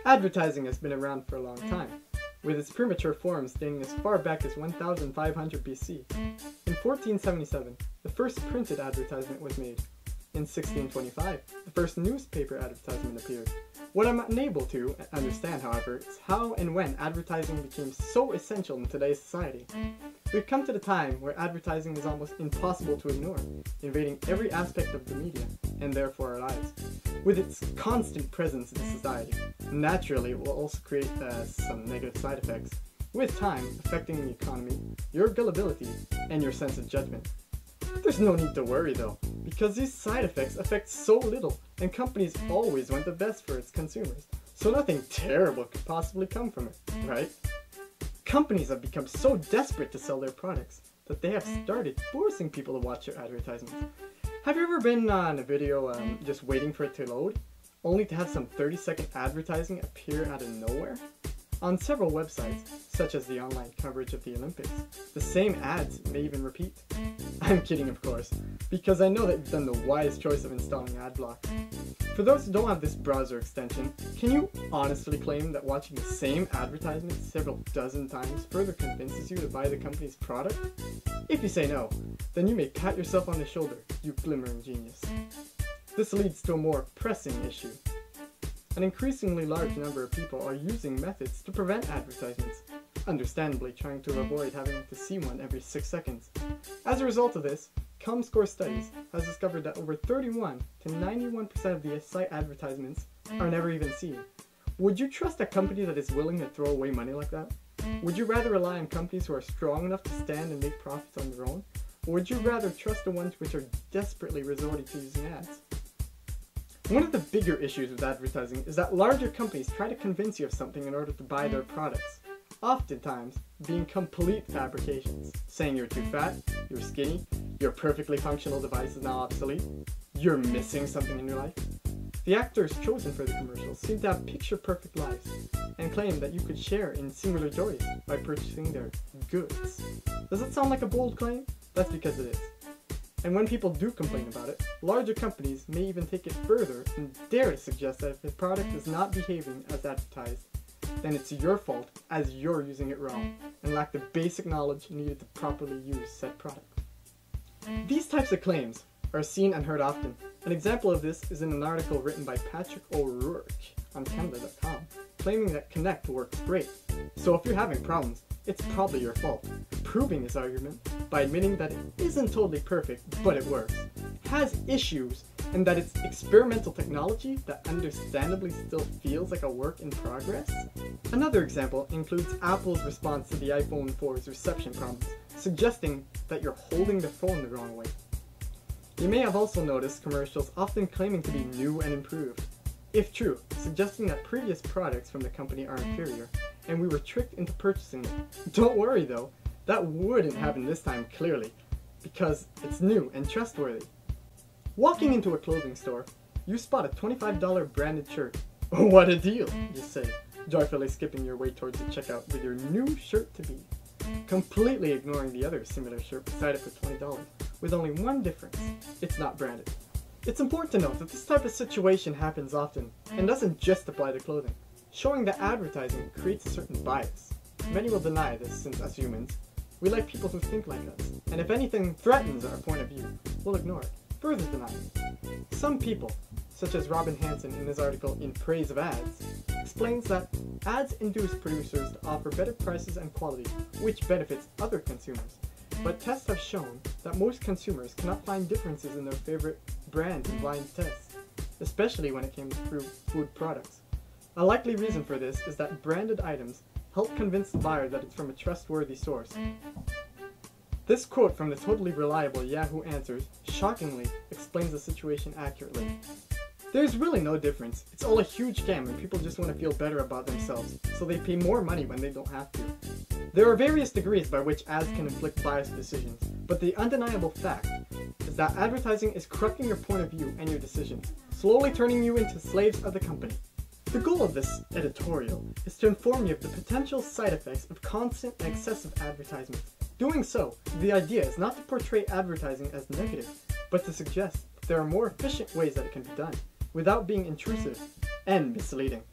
Advertising has been around for a long time, with its premature forms dating as far back as 1500 BC. In 1477, the first printed advertisement was made. In 1625, the first newspaper advertisement appeared. What I'm unable to understand, however, is how and when advertising became so essential in today's society. We've come to the time where advertising is almost impossible to ignore, invading every aspect of the media, and therefore our lives. With its constant presence in society, naturally it will also create some negative side effects, with time affecting the economy, your gullibility, and your sense of judgment. There's no need to worry though, because these side effects affect so little, and companies always want the best for its consumers, so nothing terrible could possibly come from it, right? Companies have become so desperate to sell their products that they have started forcing people to watch their advertisements. Have you ever been on a video just waiting for it to load, only to have some 30-second advertising appear out of nowhere? On several websites, such as the online coverage of the Olympics, the same ads may even repeat. I'm kidding, of course, because I know that you've done the wise choice of installing AdBlock. For those who don't have this browser extension, can you honestly claim that watching the same advertisement several dozen times further convinces you to buy the company's product? If you say no, then you may pat yourself on the shoulder, you glimmering genius. This leads to a more pressing issue. An increasingly large number of people are using methods to prevent advertisements, understandably trying to avoid having to see one every 6 seconds. As a result of this, ComScore Studies has discovered that over 31 to 91% of the site advertisements are never even seen. Would you trust a company that is willing to throw away money like that? Would you rather rely on companies who are strong enough to stand and make profits on their own? Or would you rather trust the ones which are desperately resorting to using ads? One of the bigger issues with advertising is that larger companies try to convince you of something in order to buy their products, oftentimes being complete fabrications, saying you're too fat, you're skinny, your perfectly functional device is now obsolete, you're missing something in your life. The actors chosen for the commercials seem to have picture-perfect lives and claim that you could share in similar joys by purchasing their goods. Does it sound like a bold claim? That's because it is. And when people do complain about it, larger companies may even take it further and dare to suggest that if the product is not behaving as advertised, then it's your fault as you're using it wrong and lack the basic knowledge needed to properly use said product. These types of claims are seen and heard often. An example of this is in an article written by Patrick O'Rourke on Canada.com, claiming that Connect works great. So if you're having problems, it's probably your fault, proving his argument by admitting that it isn't totally perfect, but it works, has issues, and that it's experimental technology that understandably still feels like a work in progress. Another example includes Apple's response to the iPhone 4's reception problems, suggesting that you're holding the phone the wrong way. You may have also noticed commercials often claiming to be new and improved, if true, suggesting that previous products from the company are inferior, and we were tricked into purchasing them. Don't worry though, that wouldn't happen this time clearly, because it's new and trustworthy. Walking into a clothing store, you spot a $25 branded shirt. What a deal, you say, joyfully skipping your way towards the checkout with your new shirt to be, completely ignoring the other similar shirt beside it for $20, with only one difference: it's not branded. It's important to note that this type of situation happens often, and doesn't just apply to clothing, showing that advertising creates a certain bias. Many will deny this, since as humans, we like people who think like us, and if anything threatens our point of view, we'll ignore it, further denying it. Some people, such as Robin Hanson in his article In Praise of Ads, explains that ads induce producers to offer better prices and quality, which benefits other consumers. But tests have shown that most consumers cannot find differences in their favorite brands in blind tests, especially when it came to food products. A likely reason for this is that branded items help convince the buyer that it's from a trustworthy source. This quote from the totally reliable Yahoo Answers shockingly explains the situation accurately. There's really no difference. It's all a huge scam and people just want to feel better about themselves, so they pay more money when they don't have to. There are various degrees by which ads can inflict biased decisions, but the undeniable fact is that advertising is corrupting your point of view and your decisions, slowly turning you into slaves of the company. The goal of this editorial is to inform you of the potential side effects of constant and excessive advertisements. Doing so, the idea is not to portray advertising as negative, but to suggest that there are more efficient ways that it can be done, without being intrusive and misleading.